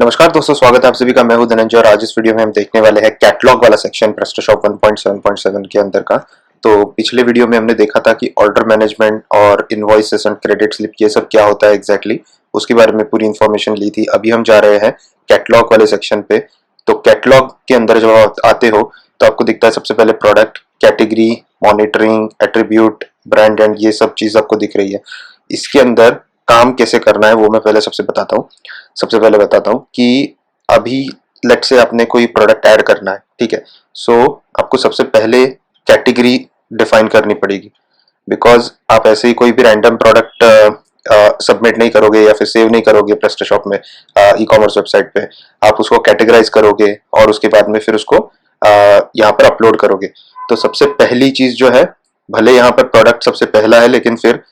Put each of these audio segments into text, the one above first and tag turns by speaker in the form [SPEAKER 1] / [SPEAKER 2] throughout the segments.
[SPEAKER 1] नमस्कार दोस्तों, स्वागत है आप सभी का। मैं हूं धनंजय और आज इस वीडियो में हम देखने वाले हैं कैटलॉग वाला सेक्शन PrestaShop 1.7.7 के अंदर का। तो पिछले वीडियो में हमने देखा था कि ऑर्डर मैनेजमेंट और इनवॉइसेस एंड क्रेडिट स्लिप ये सब क्या होता है एग्जैक्टली, उसके बारे में पूरी इन्फॉर्मेशन ली थी। अभी हम जा रहे हैं कैटलॉग वाले सेक्शन पे। तो कैटलॉग के अंदर जब आप आते हो तो आपको दिखता है सबसे पहले product, category, monitoring, attribute, brand and ये सब चीज आपको दिख रही है। इसके अंदर काम कैसे करना है वो मैं पहले बताता हूँ कि अभी लेट से आपने कोई प्रोडक्ट ऐड करना है, ठीक है। सो आपको सबसे पहले कैटेगरी डिफाइन करनी पड़ेगी, बिकॉज आप ऐसे ही कोई भी रैंडम प्रोडक्ट सबमिट नहीं करोगे या फिर सेव नहीं करोगे PrestaShop में ई कॉमर्स वेबसाइट पे। आप उसको कैटेगराइज करोगे और उसके बाद में फिर उसको यहाँ पर अपलोड करोगे। तो सबसे पहली चीज जो है, भले यहाँ पर प्रोडक्ट सबसे पहला है लेकिन फिर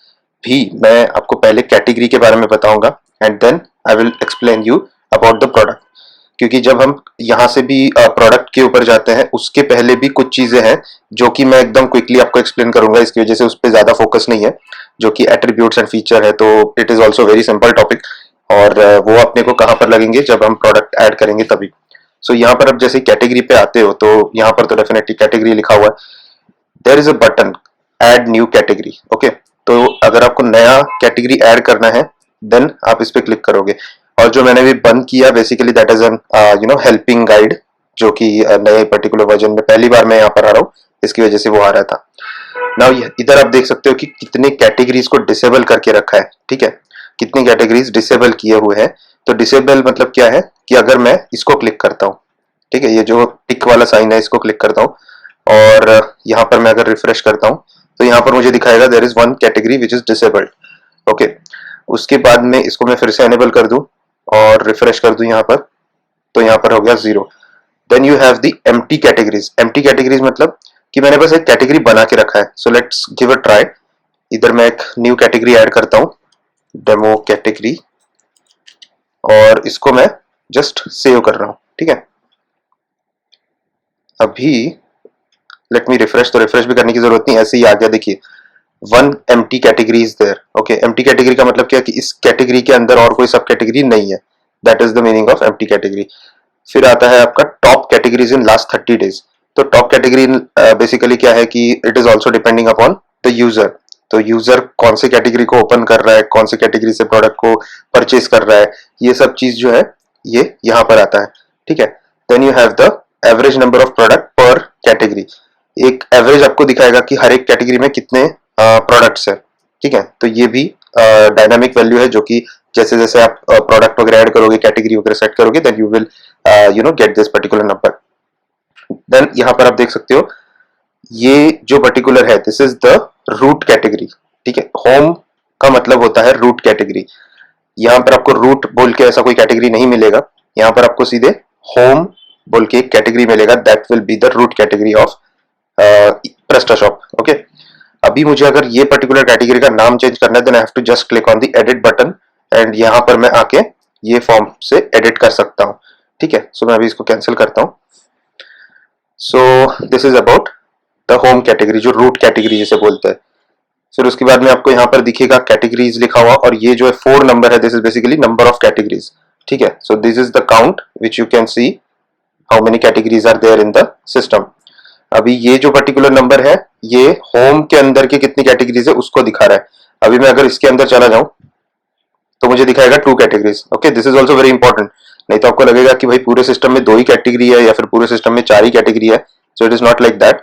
[SPEAKER 1] भी मैं आपको पहले कैटेगरी के बारे में बताऊंगा and then I will explain you about the product. क्योंकि जब हम यहाँ से भी प्रोडक्ट के ऊपर जाते हैं उसके पहले भी कुछ चीजें हैं जो कि मैं एकदम क्विकली आपको एक्सप्लेन करूंगा, इसकी वजह से उस पर ज्यादा फोकस नहीं है, जो कि एट्रीब्यूट्स एंड फीचर है। तो it is also very simple topic और वो अपने को कहाँ पर लगेंगे, जब हम प्रोडक्ट ऐड करेंगे तभी। सो यहाँ पर अब जैसे कैटेगरी पे आते हो तो यहाँ पर तो डेफिनेटली कैटेगरी लिखा हुआ है। There is a button add new category, okay. तो अगर आपको नया कैटेगरी ऐड करना है देन आप इस पे क्लिक करोगे। और जो मैंने भी बंद किया basically that is an helping guide, जो कि नए पर्टिकुलर वर्जन में पहली बार मैं यहाँ पर आ रहा हूँ, इसकी वजह से वो आ रहा था। नाउ इधर आप देख सकते हो कि कितने कैटेगरीज को डिसेबल करके रखा है, ठीक है। कितनी कैटेगरीज डिसेबल किए हुए हैं। तो डिसेबल मतलब क्या है कि अगर मैं इसको क्लिक करता हूँ, ठीक है, ये जो टिक वाला साइन है इसको क्लिक करता हूँ और यहाँ पर मैं अगर रिफ्रेश करता हूँ तो यहाँ पर मुझे दिखाएगा there is one category which is disabled, okay. उसके बाद में इसको मैं फिर से एनेबल कर दूं और रिफ्रेश कर दूं यहाँ पर, तो यहाँ पर हो गया 0। Then you have the empty categories. Empty categories मतलब कि मैंने बस एक कैटेगरी बना के रखा है। So let's give a try. इधर मैं एक न्यू कैटेगरी ऐड करता हूँ, डेमो कैटेगरी, और इसको मैं जस्ट सेव कर रहा हूँ, ठीक है। अभी लेट मी रिफ्रेश, तो रिफ्रेश भी करने की जरूरत नहीं, ऐसे ही आ गया। देखिए one empty category is there, okay. Empty category का मतलब क्या है कि इस कैटेगरी के अंदर और कोई सब कैटेगरी नहीं है। That is the meaning of empty category. फिर आता है आपका top categories in last 30 days. तो टॉप कैटेगरी बेसिकली क्या है कि it is also depending upon the user. तो यूजर कौन से कैटेगरी को ओपन कर रहा है, कौन से कैटेगरी से प्रोडक्ट को परचेज कर रहा है, ये सब चीज जो है ये यहाँ पर आता है, ठीक है। Then you have the average number of product per category. एक एवरेज आपको दिखाएगा कि हर एक कैटेगरी में कितने प्रोडक्ट्स है, ठीक है। तो ये भी डायनामिक वैल्यू है, जो कि जैसे जैसे आप प्रोडक्ट वगैरह ऐड करोगे, कैटेगरी वगैरह सेट करोगे, then you will get this particular number. Then यहाँ पर आप देख सकते हो ये जो पर्टिकुलर है this is the root category, ठीक है। होम का मतलब होता है रूट कैटेगरी। यहाँ पर आपको रूट बोल के ऐसा कोई कैटेगरी नहीं मिलेगा, यहाँ पर आपको सीधे होम बोल के एक कैटेगरी मिलेगा, that will be the root category of PrestaShop, okay. अभी मुझे अगर ये पर्टिकुलर कैटेगरी का नाम चेंज करना है then I have to just click on the edit button and यहाँ पर मैं आके ये फॉर्म से एडिट कर सकता हूँ, ठीक है। सो मैं अभी इसको कैंसिल करता हूँ। सो this is about the home category, जो रूट कैटेगरी जिसे बोलते हैं। फिर उसके बाद में आपको यहाँ पर दिखेगा कैटेगरीज लिखा हुआ, और ये जो है 4 नंबर है, this is basically number of categories, ठीक है। So this is the count which you can see how many categories are there in the system. अभी ये जो पर्टिकुलर नंबर है ये होम के अंदर की कितनी कैटेगरीज है उसको दिखा रहा है। अभी मैं अगर इसके अंदर चला जाऊं तो मुझे दिखाएगा 2 categories, okay. This is also very important, नहीं तो आपको लगेगा कि भाई पूरे सिस्टम में 2 ही कैटेगरी है या फिर पूरे सिस्टम में 4 ही कैटेगरी है। So it is not like that.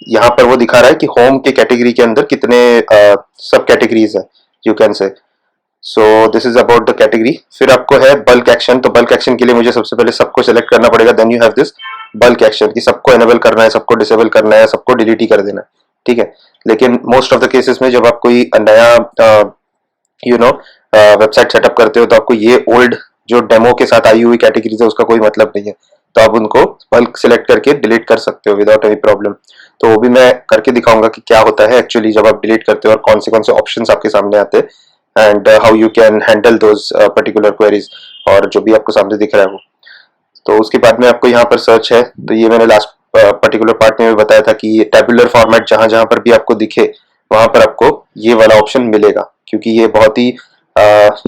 [SPEAKER 1] यहाँ पर वो दिखा रहा है कि होम के कैटेगरी के अंदर कितने सब कैटेगरीज है, you can say. So this is about the category. फिर आपको है बल्क एक्शन। तो बल्क एक्शन के लिए मुझे सबसे पहले सबको सिलेक्ट करना पड़ेगा, then you have this bulk action कि सबको एनेबल करना है, सबको डिसेबल करना है, सबको डिलीट ही कर देना है, ठीक है। लेकिन मोस्ट ऑफ द केसेस में जब आप कोई नया वेबसाइट सेटअप करते हो तो आपको ये ओल्ड जो डेमो के साथ आई हुई कैटेगरीज है उसका कोई मतलब नहीं है, तो आप उनको बल्क सिलेक्ट करके डिलीट कर सकते हो विदाउट एनी प्रॉब्लम। तो वो भी मैं करके दिखाऊंगा कि क्या होता है एक्चुअली जब आप डिलीट करते हो और कौन से ऑप्शंस आपके सामने आते हैं and how you can handle those particular queries, और जो भी आपको सामने दिख रहा है वो। तो उसके बाद में आपको यहाँ पर सर्च है, तो ये मैंने लास्ट पर्टिकुलर पार्ट में बताया था कि ये टेबुलर फॉर्मेट जहां जहां पर भी आपको दिखे वहां पर आपको ये वाला ऑप्शन मिलेगा, क्योंकि ये बहुत ही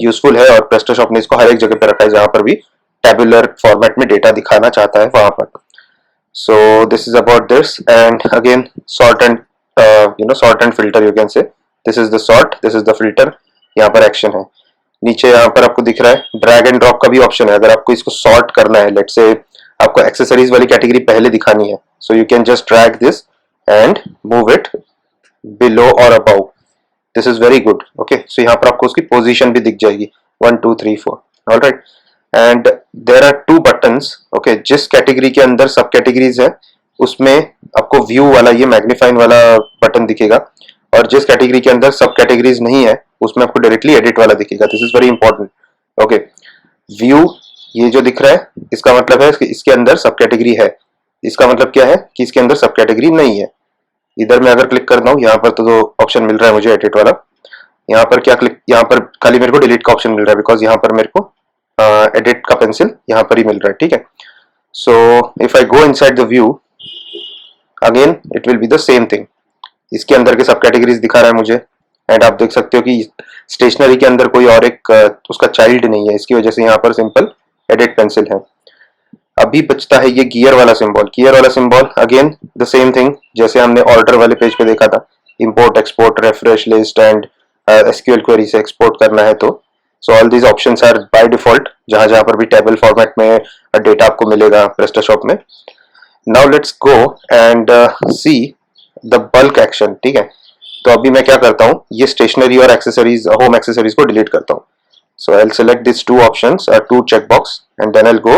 [SPEAKER 1] यूजफुल है और PrestaShop ने इसको हर एक जगह पे रखा है जहां पर भी टेबुलर फॉर्मेट में डेटा दिखाना चाहता है वहां पर. So this is about this, and again sort and sort and filter, you can say. This is the sort, this is the filter. यहाँ पर एक्शन है. नीचे यहाँ पर आपको दिख रहा है ड्रैग एंड ड्रॉप का भी ऑप्शन है. अगर आपको इसको सॉर्ट करना है, लेट्स से आपको एक्सेसरीज वाली कैटेगरी पहले दिखानी है, so you can just drag this and move it below और above. This is very good. Okay, so यहाँ पर आपको उसकी पोजीशन भी दिख जाएगी 1 2 3 4. Alright, and there are 2 buttons. Okay, जिस कैटेगरी के अंदर सब कैटेगरीज है उसमें आपको व्यू वाला ये मैग्नीफाइंग वाला बटन दिखेगा, और जिस कैटेगरी के अंदर सब कैटेगरीज नहीं है उसमें आपको डायरेक्टली एडिट वाला दिखेगा. This is very important. Okay, view ये जो दिख रहा है इसका मतलब है कि इसके अंदर सब कैटेगरी है. इसका मतलब क्या है कि इसके अंदर सब कैटेगरी नहीं है. इधर मैं अगर क्लिक करता हूँ, यहाँ पर तो ऑप्शन मिल रहा है मुझे एडिट वाला. यहाँ पर क्या क्लिक, यहाँ पर खाली मेरे को डिलीट का ऑप्शन मिल रहा है, बिकॉज यहाँ पर मेरे को एडिट का पेंसिल यहाँ पर ही मिल रहा है. ठीक है, so if I go inside the view again it will be the same thing. इसके अंदर के सब कैटेगरीज दिखा रहा है मुझे, एंड आप देख सकते हो कि स्टेशनरी के अंदर कोई और एक उसका चाइल्ड नहीं है, इसकी वजह से यहाँ पर सिंपल एडिट पेंसिल है. अभी बचता है ये गियर वाला सिंबल. गियर वाला symbol again the same thing जैसे हमने ऑर्डर वाले पेज पे देखा था. Import, export, refresh list and SQL query से एक्सपोर्ट करना है तो so all these options are by default जहां जहां पर भी टेबल फॉर्मेट में डेटा आपको मिलेगा प्रेस्टाशॉप में. Now let's go and see the bulk action. ठीक है, तो अभी मैं क्या करता हूँ, ये स्टेशनरी और एक्सेसरीज, होम एक्सेसरीज को डिलीट करता हूँ. So I will select this 2 options, 2 check box, and then I will go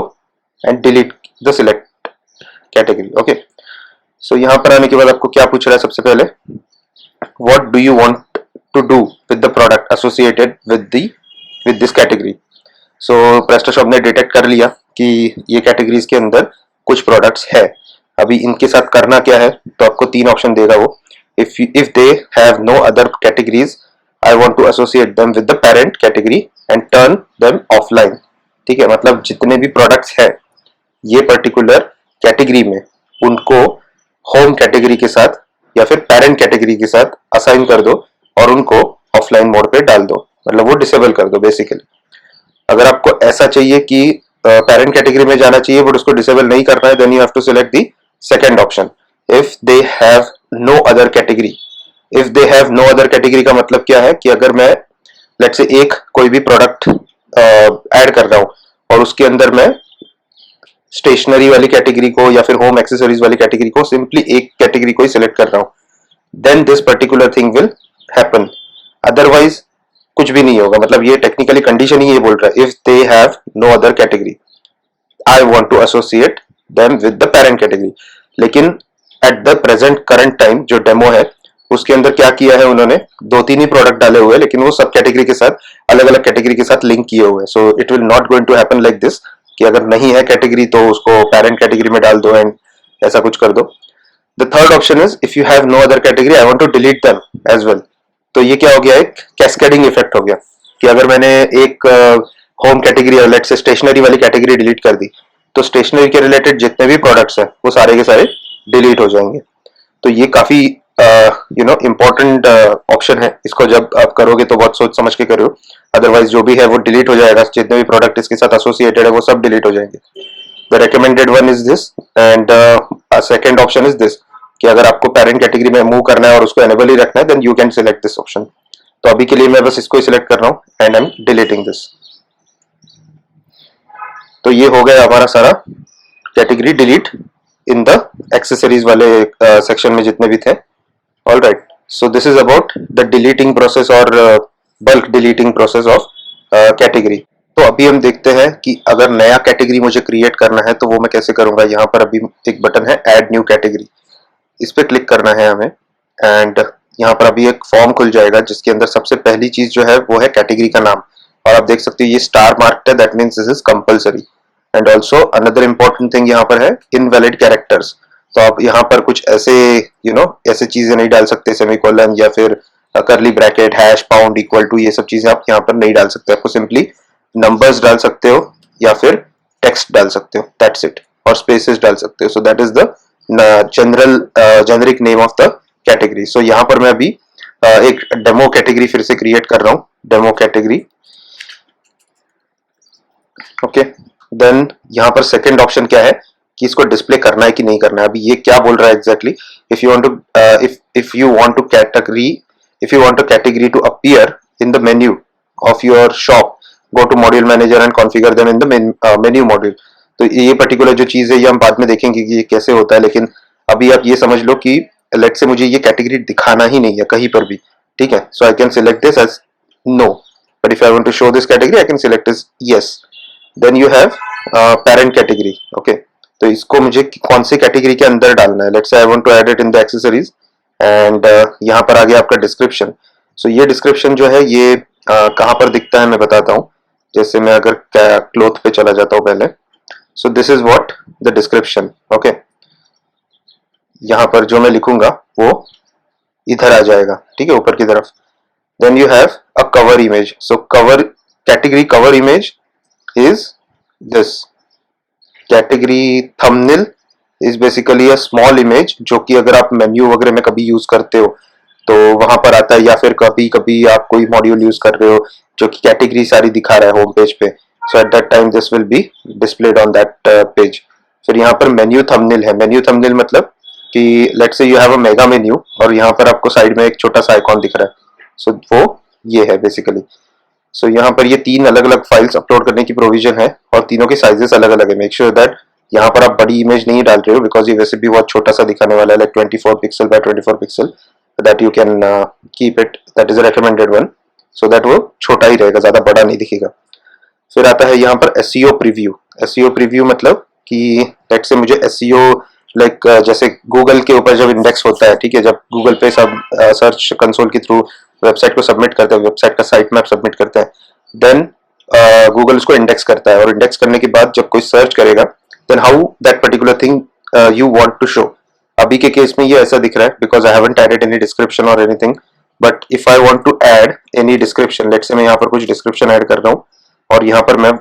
[SPEAKER 1] and delete the select category. Okay, so यहाँ पर आने के बाद आपको क्या पूछ रहा है सबसे पहले, what do you want to do with the product associated with this category. So PrestaShop ने डिटेक्ट कर लिया कि ये कैटेगरीज के अंदर कुछ प्रोडक्ट्स है. अभी इनके साथ करना क्या है, तो आपको 3 ऑप्शन देगा वो. if they have no other categories, I want to associate them with the parent category and turn them offline. ठीक है, मतलब जितने भी प्रोडक्ट्स है ये पर्टिकुलर कैटेगरी में उनको होम कैटेगरी के साथ या फिर पेरेंट कैटेगरी के साथ असाइन कर दो और उनको ऑफलाइन मोड पे डाल दो, मतलब वो डिसेबल कर दो बेसिकली. अगर आपको ऐसा चाहिए कि पेरेंट कैटेगरी में जाना चाहिए बट उसको डिसेबल नहीं करना है, then you have to select the second option, if they have no other category. If they have no other category का मतलब क्या है कि अगर मैं लेट्स से एक कोई भी प्रोडक्ट ऐड कर रहा हूं और उसके अंदर मैं स्टेशनरी वाली कैटेगरी को या फिर होम एक्सेसरीज वाली कैटेगरी को सिंपली एक कैटेगरी को ही सिलेक्ट कर रहा हूं, then this particular thing will happen. Otherwise कुछ भी नहीं होगा. मतलब ये टेक्निकली कंडीशन ही ये बोल रहा है, if they have no other category I want to associate them with the parent category. लेकिन at the present current time जो डेमो है उसके अंदर क्या किया है उन्होंने, 2-3 ही प्रोडक्ट डाले हुए हैं, लेकिन वो सब कैटेगरी के साथ अलग अलग कैटेगरी के साथ लिंक किए हुए हैं. So it will not going to happen like this कि अगर नहीं है कैटेगरी तो उसको पेरेंट कैटेगरी में डाल दो एंड ऐसा कुछ कर दो. The third option is if you have no other category I want to delete them as well. तो ये क्या हो गया, एक कैस्केडिंग इफेक्ट हो गया कि अगर मैंने एक होम कैटेगरी और लेट्स से स्टेशनरी वाली कैटेगरी डिलीट कर दी तो स्टेशनरी के रिलेटेड जितने भी प्रोडक्ट्स हैं वो सारे के सारे डिलीट हो जाएंगे. तो ये काफी इम्पोर्टेंट ऑप्शन है. इसको जब आप करोगे तो बहुत सोच समझ के करो, अदरवाइज जो भी है वो डिलीट हो जाएगा. जितने भी प्रोडक्ट इसके साथ एसोसिएटेड है वो सब डिलीट हो जाएंगे. The recommended one is this and second option is this कि अगर आपको पेरेंट कैटेगरी में मूव करना है और उसको एनेबल ही रखना है then you can select this option. तो अभी के लिए मैं बस इसको ही सिलेक्ट कर रहा हूँ and I am deleting this. तो ये हो गया हमारा सारा category delete in the accessories वाले सेक्शन में जितने भी थे. All right, so this is about the deleting process और bulk deleting process of category. तो अभी हम देखते हैं कि अगर नया कैटेगरी मुझे क्रिएट करना है तो वो मैं कैसे करूंगा. यहाँ पर अभी एक बटन है ऐड न्यू कैटेगरी, इस पर क्लिक करना है हमें एंड यहाँ पर अभी एक फॉर्म खुल जाएगा जिसके अंदर सबसे पहली चीज जो है वो है कैटेगरी का नाम. और आप देख सकते हो ये स्टार मार्क्ड है, that means this is compulsory. And also another important thing यहाँ पर है इनवैलिड कैरेक्टर्स. तो आप यहाँ पर कुछ ऐसे ऐसे चीजें नहीं डाल सकते, सेमीकोलन या फिर curly bracket, hash, pound, equal to, ये सब चीजें आप यहाँ पर नहीं डाल सकते. आपको सिंपली नंबर्स डाल सकते हो या फिर टेक्स्ट डाल सकते हो, दैट्स इट, और स्पेसेस डाल सकते हो. So that is the generic name of the category. So यहाँ पर मैं अभी एक डेमो कैटेगरी फिर से क्रिएट कर रहा हूँ, डेमो कैटेगरी. ओके, देन यहाँ पर सेकंड ऑप्शन क्या है कि इसको डिस्प्ले करना है कि नहीं करना है। अभी ये क्या बोल रहा है exactly, if you want to if you want to category, if you want to category to appear in the menu of your shop, go to module manager and configure them in the menu module. तो ये particular जो चीज है ये हम बाद में देखेंगे कि ये कैसे होता है, लेकिन अभी आप ये समझ लो कि लेट से मुझे ये कैटेगरी दिखाना ही नहीं है कहीं पर भी, ठीक है। So I can select this as no, but if I want to show this category I can select is yes. Then you have parent category, okay. तो इसको मुझे कौन सी कैटेगरी के अंदर डालना है, let's say I want to add it in the accessories and यहाँ पर आ गया आपका डिस्क्रिप्शन। सो ये डिस्क्रिप्शन जो है ये कहाँ पर दिखता है मैं बताता हूँ। जैसे मैं अगर क्लोथ पे चला जाता हूँ पहले, सो this is what the description, okay. यहाँ पर जो मैं लिखूंगा वो इधर आ जाएगा, ठीक है, ऊपर की तरफ। Then you have a cover image. So cover category cover image is this. Category thumbnail is basically a small image जो कि अगर आप मेन्यू वगैरह में कभी यूज करते हो तो वहां पर आता है, या फिर कभी कभी आप कोई मॉड्यूल यूज कर रहे हो जो कि कैटेगरी सारी दिखा रहा है होम पेज पे, so at that time this will be displayed on that page. फिर यहाँ पर मेन्यू थंबनेल है। मेन्यू थंबनेल मतलब कि let's say you have a mega menu और यहाँ पर आपको साइड में एक छोटा सा आइकॉन दिख रहा है, सो वो ये है बेसिकली। सो यहाँ पर ये तीन अलग अलग फाइल्स अपलोड करने की प्रोविजन है और तीनों के साइजेस अलग अलग है। मेक श्योर दैट यहाँ पर आप बड़ी इमेज नहीं डाल रहे हो बिकॉज ये वैसे भी बहुत छोटा सा दिखाने वाला है, like 24 pixel by 24 pixel, that you can keep it, that is a recommended one, so that वो छोटा ही रहेगा, ज्यादा बड़ा नहीं दिखेगा। फिर आता है यहाँ पर एसईओ प्रीव्यू। एसईओ प्रीव्यू मतलब कि लेट्स से मुझे एसईओ लाइक जैसे गूगल के ऊपर जब इंडेक्स होता है, ठीक है, जब गूगल पे सब सर्च कंसोल के थ्रू वेबसाइट को सबमिट करते हैं, वेबसाइट का साइट मैप सबमिट करते हैं, देन गूगल उसको इंडेक्स करता है और इंडेक्स करने के बाद जब कोई सर्च करेगा then how that particular thing you want to show. अभी के केस में ये ऐसा दिख रहा है because I haven't added any description और anything, but if I want to add any description, let's say मैं यहाँ पर कुछ डिस्क्रिप्शन ऐड कर रहा हूँ और यहाँ पर मैं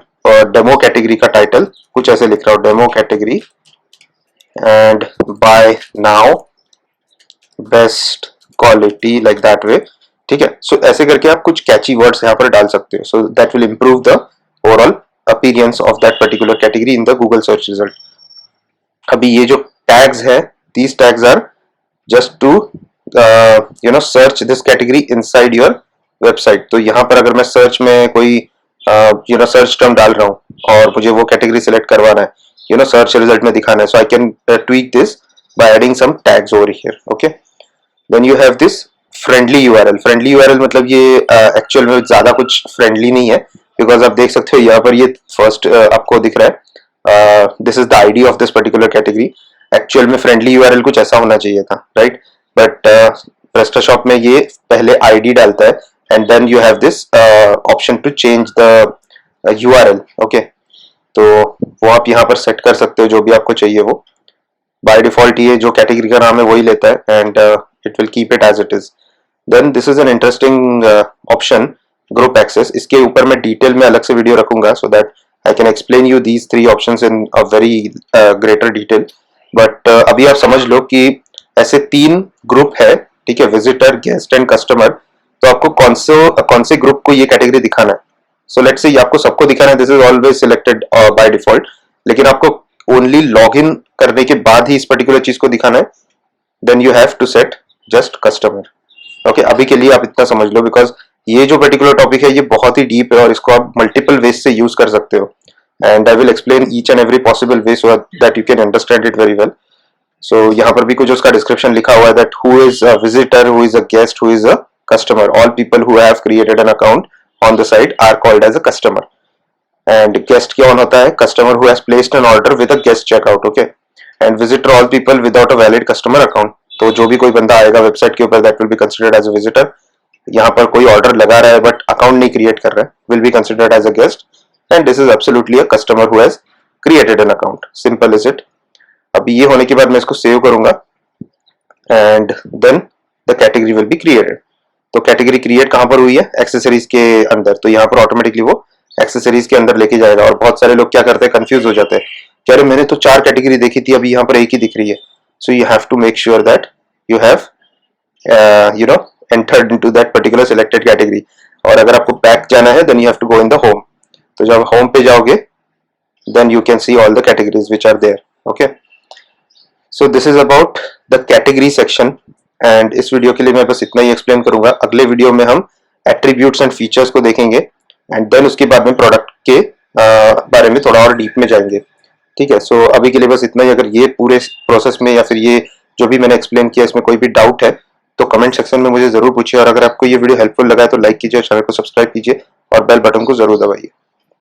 [SPEAKER 1] डेमो कैटेगरी का टाइटल कुछ ऐसे लिख रहा हूँ, demo category and by now best quality, like that way, ठीक है। सो ऐसे करके आप कुछ कैची वर्ड्स यहाँ पर डाल सकते हो, so that will improve the overall appearance of that particular category in the Google search result. अभी ये जो टैग्स है, these tags are just to you know search this category inside your website. तो यहाँ पर अगर मैं सर्च में कोई यू नो सर्च टर्म डाल रहा हूँ और मुझे वो कैटेगरी सिलेक्ट करवाना है, यू नो सर्च रिजल्ट में दिखाना है, so I can tweak this by adding some tags over here, okay. Then you have this friendly URL. Friendly URL मतलब ये एक्चुअल में ज्यादा कुछ फ्रेंडली नहीं है बिकॉज आप देख सकते हो यहाँ पर ये फर्स्ट आपको दिख रहा है, this is the ID of this particular category. Actual में फ्रेंडली यूआरएल कुछ ऐसा होना चाहिए था, राइट, बट PrestaShop में ये पहले आईडी डालता है and then you have this option to change the URL, okay. तो वो आप यहाँ पर सेट कर सकते हो जो भी आपको चाहिए वो। बाय डिफॉल्ट ये जो कैटेगरी का नाम है वही लेता है and it will keep it as it is. Then this is an interesting option, group access. इसके ऊपर मैं डिटेल में अलग से वीडियो रखूंगा so that I can explain you these three options in a very greater detail, but अभी आप समझ लो कि ऐसे तीन ग्रुप है, ठीक है, विजिटर, गेस्ट एंड कस्टमर। तो आपको कौन से ग्रुप को ये कैटेगरी दिखाना है। सो लेट्स से आपको सबको दिखाना है, this is always selected by default, लेकिन आपको ओनली लॉग इन करने के बाद ही इस पर्टिकुलर चीज को दिखाना है, then you have to set just customer, okay. अभी के लिए आप इतना समझ लो बिकॉज ये जो पर्टिकुलर टॉपिक है ये बहुत ही डीप है और इसको आप मल्टीपल वेज से यूज कर सकते हो and I will explain each and every possible way so that you can understand it very well. So यहाँ पर भी कुछ उसका डिस्क्रिप्शन लिखा हुआ है that who is a visitor, who is a guest, who is a customer, all people who have created an account on the site are called as a customer. And guest कौन होता है, customer who has placed an order with a guest checkout, okay. And visitor all people without a valid customer account. तो जो भी कोई बंदा आएगा website के ऊपर that will be considered as a visitor. यहाँ पर कोई ऑर्डर लगा रहा है बट अकाउंट नहीं क्रिएट कर रहा है, will be considered as a guest. And this is absolutely a customer who has created an account, simple is it. अभी ये होने के बाद मैं इसको सेव करूंगा and then the category will be created. तो कैटेगरी क्रिएट कहां पर हुई है, एक्सेसरीज के अंदर, तो यहाँ पर ऑटोमेटिकली वो एक्सेसरीज के अंदर लेके जाएगा। और बहुत सारे लोग क्या करते हैं, कंफ्यूज हो जाते हैं कि अरे मैंने तो 4 कैटेगरी देखी थी, अभी यहाँ पर एक ही दिख रही है। So you have to make sure that you have you know entered into that particular selected category। और अगर आपको बैक जाना है then you have to go in the home. तो जब होम पे जाओगे then you can see all the categories which are there. Okay, so this is about the category section, and इस वीडियो के लिए मैं बस इतना ही एक्सप्लेन करूंगा. अगले वीडियो में हम एट्रीब्यूट्स एंड फीचर्स को देखेंगे, एंड देन उसके बाद में प्रोडक्ट के बारे में थोड़ा और डीप में जाएंगे. ठीक है, सो अभी के लिए बस इतना ही. अगर ये पूरे प्रोसेस में या फिर ये जो भी मैंने एक्सप्लेन किया इसमें कोई भी डाउट है तो कमेंट सेक्शन में मुझे जरूर पूछिए, और अगर आपको ये वीडियो हेल्पफुल लगा है तो लाइक कीजिए, चैनल को सब्सक्राइब कीजिए और बेल बटन को जरूर दबाइए.